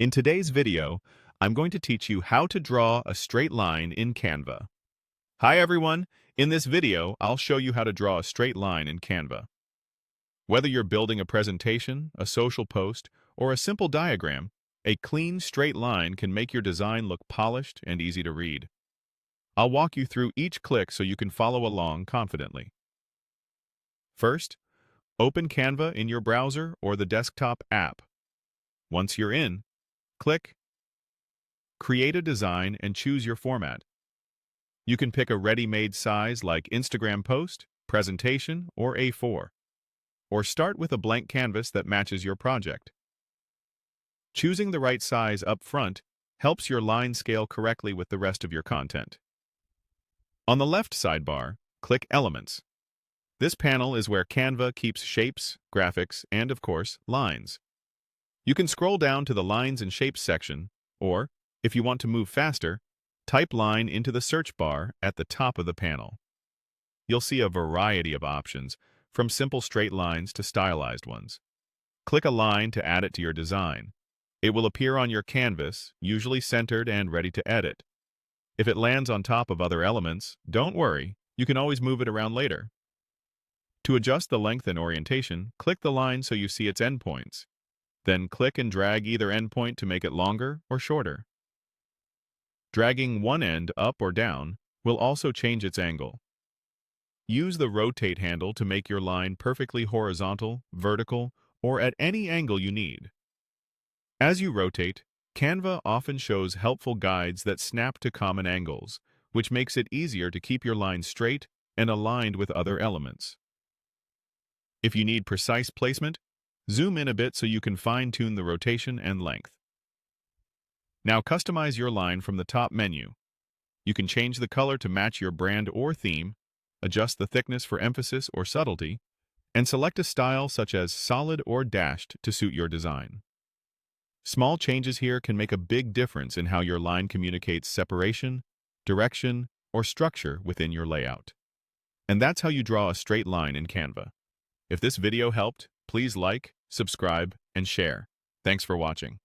In today's video, I'm going to teach you how to draw a straight line in Canva. Hi everyone! In this video, I'll show you how to draw a straight line in Canva. Whether you're building a presentation, a social post, or a simple diagram, a clean, straight line can make your design look polished and easy to read. I'll walk you through each click so you can follow along confidently. First, open Canva in your browser or the desktop app. Once you're in, click Create a design and choose your format. You can pick a ready-made size like Instagram post, presentation, or A4. Or start with a blank canvas that matches your project. Choosing the right size up front helps your line scale correctly with the rest of your content. On the left sidebar, click Elements. This panel is where Canva keeps shapes, graphics, and, of course, lines. You can scroll down to the Lines and Shapes section, or, if you want to move faster, type line into the search bar at the top of the panel. You'll see a variety of options, from simple straight lines to stylized ones. Click a line to add it to your design. It will appear on your canvas, usually centered and ready to edit. If it lands on top of other elements, don't worry, you can always move it around later. To adjust the length and orientation, click the line so you see its endpoints. Then click and drag either endpoint to make it longer or shorter. Dragging one end up or down will also change its angle. Use the rotate handle to make your line perfectly horizontal, vertical, or at any angle you need. As you rotate, Canva often shows helpful guides that snap to common angles, which makes it easier to keep your line straight and aligned with other elements. If you need precise placement, zoom in a bit so you can fine-tune the rotation and length. Now customize your line from the top menu. You can change the color to match your brand or theme, adjust the thickness for emphasis or subtlety, and select a style such as solid or dashed to suit your design. Small changes here can make a big difference in how your line communicates separation, direction, or structure within your layout. And that's how you draw a straight line in Canva. If this video helped, please like, subscribe, and share. Thanks for watching.